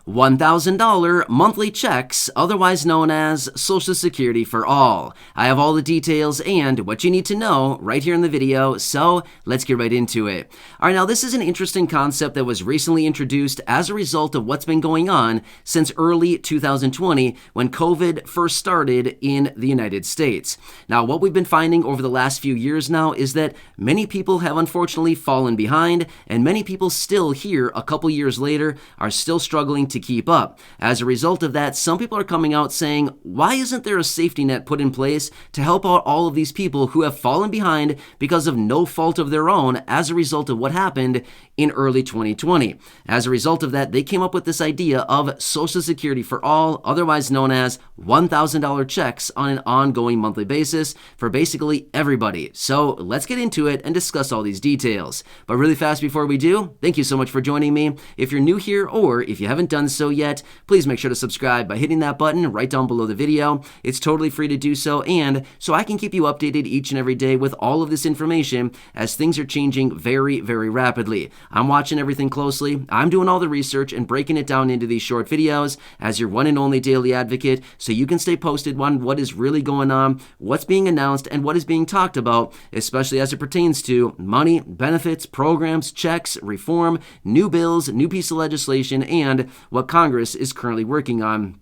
$1,000 monthly checks, otherwise known as Social Security for all. I have all the details and what you need to know right here in the video, so let's get right into it. All right, now this is an interesting concept that was recently introduced as a result of what's been going on since early 2020 when COVID first started in the United States. Now, what we've been finding over the last few years now is that many people have unfortunately fallen behind, and many people still here a couple years later are still struggling to keep up. As a result of that, some people are coming out saying, why isn't there a safety net put in place to help out all of these people who have fallen behind because of no fault of their own as a result of what happened in early 2020? As a result of that, they came up with this idea of Social Security for all, otherwise known as $1,000 checks on an ongoing monthly basis for basically everybody. So let's get into it and discuss all these details. But really fast before we do, thank you so much for joining me. If you're new here or if you haven't done so yet, please make sure to subscribe by hitting that button right down below the video. It's totally free to do so, and so I can keep you updated each and every day with all of this information as things are changing very, very rapidly. I'm watching everything closely. I'm doing all the research and breaking it down into these short videos as your one and only daily advocate so you can stay posted on what is really going on, what's being announced, and what is being talked about, especially as it pertains to money, benefits, programs, checks, reform, new bills, new piece of legislation, and what Congress is currently working on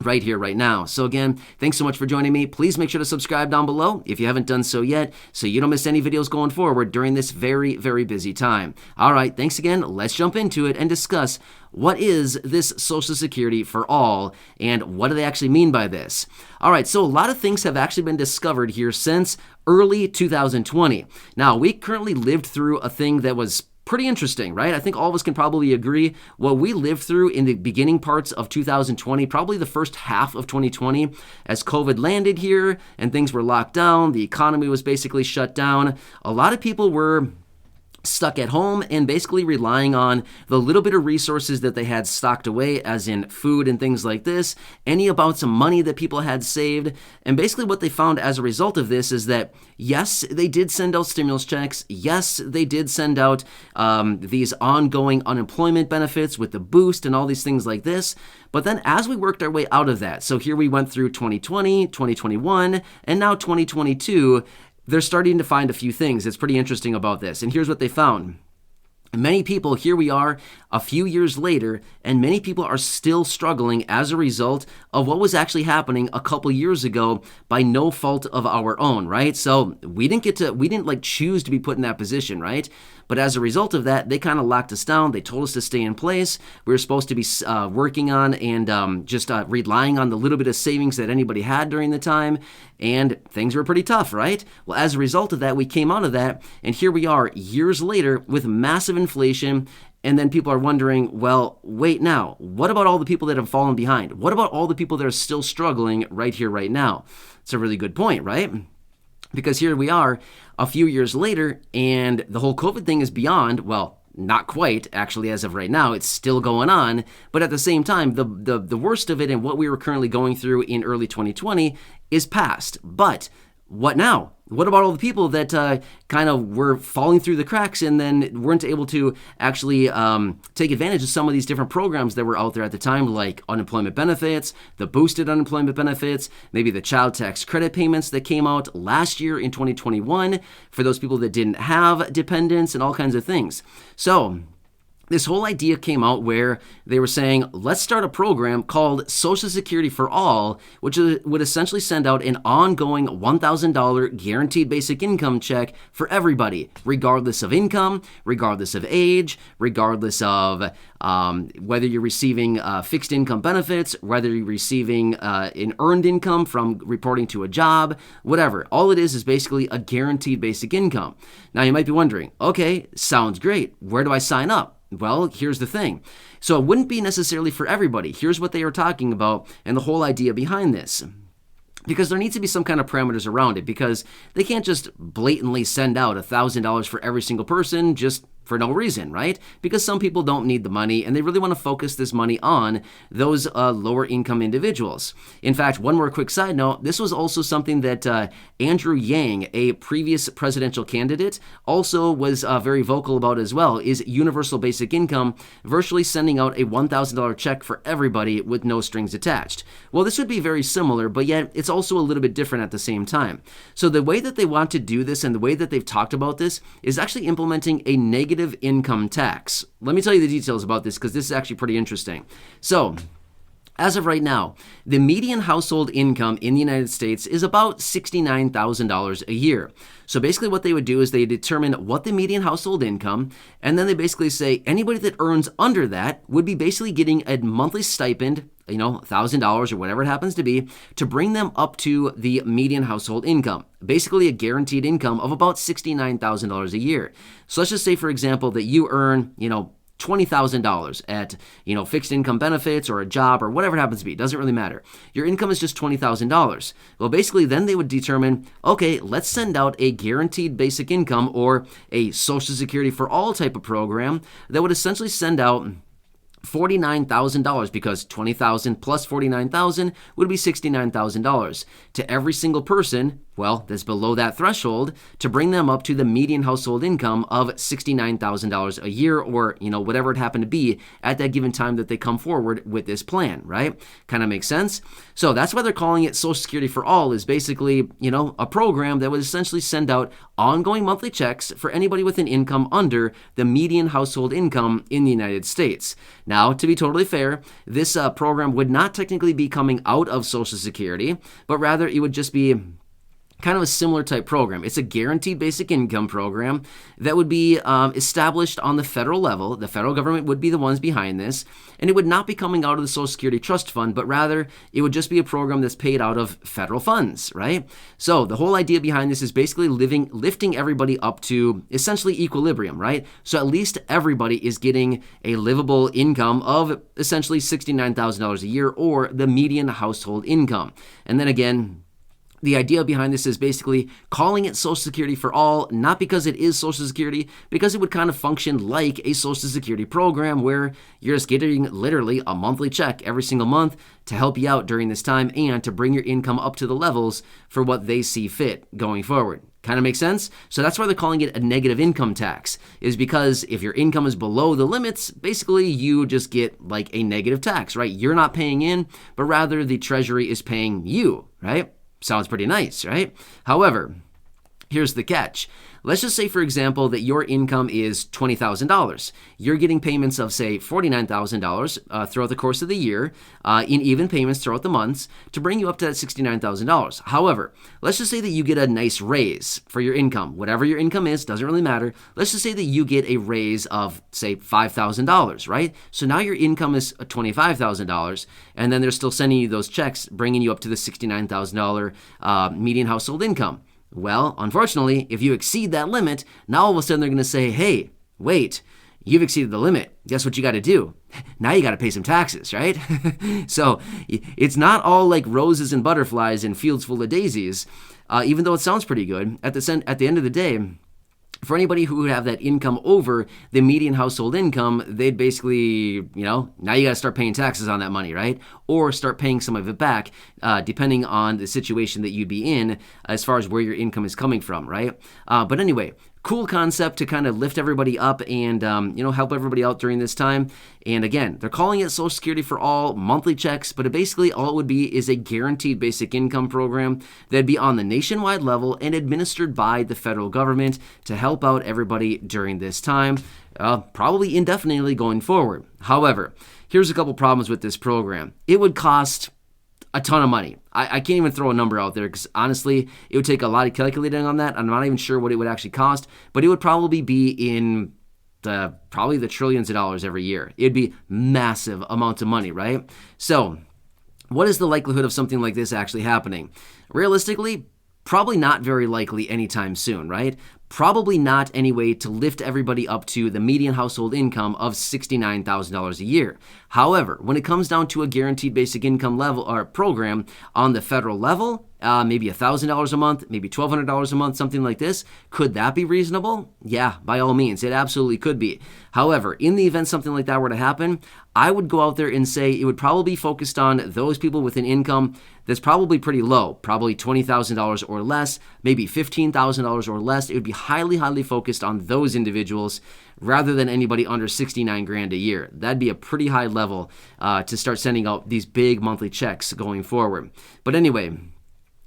right here, right now. So again, thanks so much for joining me. Please make sure to subscribe down below if you haven't done so yet so you don't miss any videos going forward during this very, very busy time. All right, thanks again. Let's jump into it and discuss what is this Social Security for all and what do they actually mean by this? All right, so a lot of things have actually been discovered here since early 2020. Now, we currently lived through a thing that was pretty interesting, right? I think all of us can probably agree what we lived through in the beginning parts of 2020, probably the first half of 2020, as COVID landed here and things were locked down, the economy was basically shut down. A lot of people were stuck at home and basically relying on the little bit of resources that they had stocked away, as in food and things like this, any amounts of money that people had saved. And basically what they found as a result of this is that, yes, they did send out stimulus checks. Yes, they did send out these ongoing unemployment benefits with the boost and all these things like this. But then as we worked our way out of that, so here we went through 2020, 2021, and now 2022, they're starting to find a few things that's pretty interesting about this. And here's what they found. Many people, here we are a few years later, and many people are still struggling as a result of what was actually happening a couple years ago by no fault of our own, right? So we didn't like choose to be put in that position, right? But as a result of that, they kind of locked us down. They told us to stay in place. We were supposed to be working on and just relying on the little bit of savings that anybody had during the time. And things were pretty tough, right? Well, as a result of that, we came out of that. And here we are years later with massive inflation. And then people are wondering, well, wait now, what about all the people that have fallen behind? What about all the people that are still struggling right here, right now? It's a really good point, right? Because here we are a few years later, and the whole COVID thing is beyond, well, not quite, actually, as of right now. It's still going on. But at the same time, the worst of it and what we were currently going through in early 2020 is past. But what now? What about all the people that kind of were falling through the cracks and then weren't able to actually take advantage of some of these different programs that were out there at the time, like unemployment benefits, the boosted unemployment benefits, maybe the child tax credit payments that came out last year in 2021 for those people that didn't have dependents and all kinds of things. So this whole idea came out where they were saying, let's start a program called Social Security for All, which would essentially send out an ongoing $1,000 guaranteed basic income check for everybody, regardless of income, regardless of age, regardless of whether you're receiving fixed income benefits, whether you're receiving an earned income from reporting to a job, whatever. All it is basically a guaranteed basic income. Now, you might be wondering, okay, sounds great. Where do I sign up? Well, here's the thing. So it wouldn't be necessarily for everybody. Here's what they are talking about and the whole idea behind this. Because there needs to be some kind of parameters around it, because they can't just blatantly send out $1,000 for every single person just for no reason, right? Because some people don't need the money and they really want to focus this money on those lower income individuals. In fact, one more quick side note, this was also something that Andrew Yang, a previous presidential candidate, also was very vocal about as well, is universal basic income, virtually sending out a $1,000 check for everybody with no strings attached. Well, this would be very similar, but yet it's also a little bit different at the same time. So the way that they want to do this and the way that they've talked about this is actually implementing a negative income tax. Let me tell you the details about this because this is actually pretty interesting. So, as of right now, the median household income in the United States is about $69,000 a year. So basically what they would do is they determine what the median household income, and then they basically say anybody that earns under that would be basically getting a monthly stipend, $1,000 or whatever it happens to be, to bring them up to the median household income. Basically a guaranteed income of about $69,000 a year. So let's just say, for example, that you earn, $20,000 at, fixed income benefits or a job or whatever it happens to be. It doesn't really matter. Your income is just $20,000. Well, basically then they would determine, okay, let's send out a guaranteed basic income or a Social Security for all type of program that would essentially send out $49,000 because $20,000 plus $49,000 would be $69,000 to every single person, that's below that threshold, to bring them up to the median household income of $69,000 a year or, whatever it happened to be at that given time that they come forward with this plan, right? Kind of makes sense? So that's why they're calling it Social Security for All, is basically, a program that would essentially send out ongoing monthly checks for anybody with an income under the median household income in the United States. Now, to be totally fair, this program would not technically be coming out of Social Security, but rather it would just be kind of a similar type program. It's a guaranteed basic income program that would be established on the federal level. The federal government would be the ones behind this, and it would not be coming out of the Social Security Trust Fund, but rather it would just be a program that's paid out of federal funds, right? So the whole idea behind this is basically lifting everybody up to essentially equilibrium, right? So at least everybody is getting a livable income of essentially $69,000 a year or the median household income. And then again, the idea behind this is basically calling it Social Security for All, not because it is Social Security, because it would kind of function like a Social Security program where you're just getting literally a monthly check every single month to help you out during this time and to bring your income up to the levels for what they see fit going forward. Kind of makes sense? So that's why they're calling it a negative income tax, is because if your income is below the limits, basically you just get like a negative tax, right? You're not paying in, but rather the Treasury is paying you, right? Sounds pretty nice, right? However, here's the catch. Let's just say, for example, that your income is $20,000. You're getting payments of, say, $49,000 throughout the course of the year in even payments throughout the months to bring you up to that $69,000. However, let's just say that you get a nice raise for your income. Whatever your income is, doesn't really matter. Let's just say that you get a raise of, say, $5,000, right? So now your income is $25,000, and then they're still sending you those checks, bringing you up to the $69,000 median household income. Well, unfortunately, if you exceed that limit, now all of a sudden they're going to say, hey, wait, you've exceeded the limit. Guess what you got to do? Now you got to pay some taxes, right? So it's not all like roses and butterflies and fields full of daisies, even though it sounds pretty good. At the end of the day, for anybody who would have that income over the median household income, they'd basically, now you got to start paying taxes on that money, right? Or start paying some of it back, depending on the situation that you'd be in as far as where your income is coming from, right? But anyway, cool concept to kind of lift everybody up and, help everybody out during this time. And again, they're calling it Social Security for All, monthly checks, but basically all it would be is a guaranteed basic income program that'd be on the nationwide level and administered by the federal government to help out everybody during this time, probably indefinitely going forward. However, here's a couple problems with this program. It would cost a ton of money. I can't even throw a number out there because honestly, it would take a lot of calculating on that. I'm not even sure what it would actually cost, but it would probably be in probably the trillions of dollars every year. It'd be massive amounts of money, right? So what is the likelihood of something like this actually happening? Realistically, probably not very likely anytime soon, right? Probably not anyway to lift everybody up to the median household income of $69,000 a year. However, when it comes down to a guaranteed basic income level or program on the federal level, maybe $1,000 a month, maybe $1,200 a month, something like this, could that be reasonable? Yeah, by all means, it absolutely could be. However, in the event something like that were to happen, I would go out there and say it would probably be focused on those people with an income that's probably pretty low, probably $20,000 or less, maybe $15,000 or less. It would be highly, highly focused on those individuals rather than anybody under 69 grand a year. That'd be a pretty high level to start sending out these big monthly checks going forward. But anyway,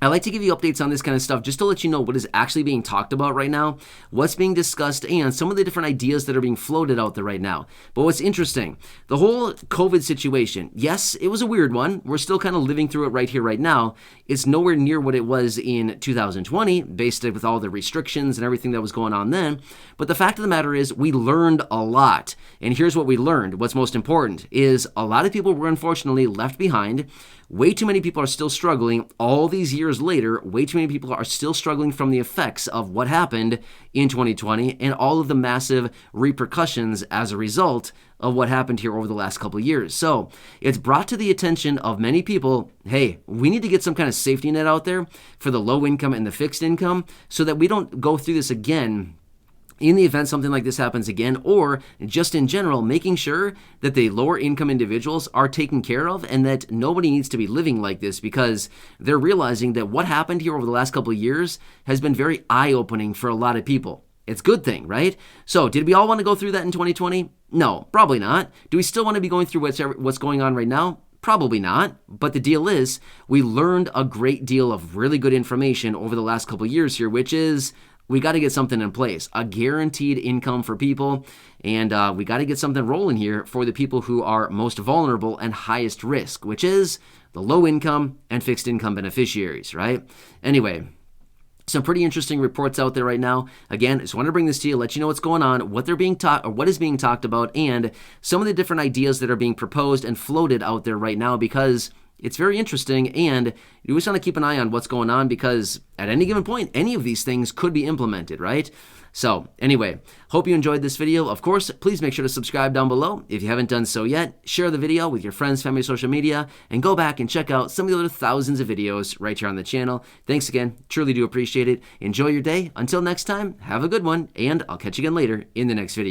I like to give you updates on this kind of stuff just to let you know what is actually being talked about right now, what's being discussed, and some of the different ideas that are being floated out there right now. But what's interesting, the whole COVID situation, yes, it was a weird one. We're still kind of living through it right here, right now. It's nowhere near what it was in 2020, based with all the restrictions and everything that was going on then. But the fact of the matter is we learned a lot. And here's what we learned. What's most important is a lot of people were unfortunately left behind. Way too many people are still struggling. All these years later, way too many people are still struggling from the effects of what happened in 2020 and all of the massive repercussions as a result of what happened here over the last couple of years. So it's brought to the attention of many people, hey, we need to get some kind of safety net out there for the low income and the fixed income so that we don't go through this again in the event something like this happens again, or just in general, making sure that the lower income individuals are taken care of and that nobody needs to be living like this because they're realizing that what happened here over the last couple of years has been very eye-opening for a lot of people. It's a good thing, right? So did we all want to go through that in 2020? No, probably not. Do we still want to be going through what's going on right now? Probably not. But the deal is we learned a great deal of really good information over the last couple of years here, which is we got to get something in place, a guaranteed income for people, and we got to get something rolling here for the people who are most vulnerable and highest risk, which is the low income and fixed income beneficiaries, right? Anyway, some pretty interesting reports out there right now. Again, just want to bring this to you, let you know what's going on, what they're being taught, or what is being talked about, and some of the different ideas that are being proposed and floated out there right now because it's very interesting, and you just want to keep an eye on what's going on because at any given point, any of these things could be implemented, right? So anyway, hope you enjoyed this video. Of course, please make sure to subscribe down below if you haven't done so yet. Share the video with your friends, family, social media, and go back and check out some of the other thousands of videos right here on the channel. Thanks again. Truly do appreciate it. Enjoy your day. Until next time, have a good one, and I'll catch you again later in the next video.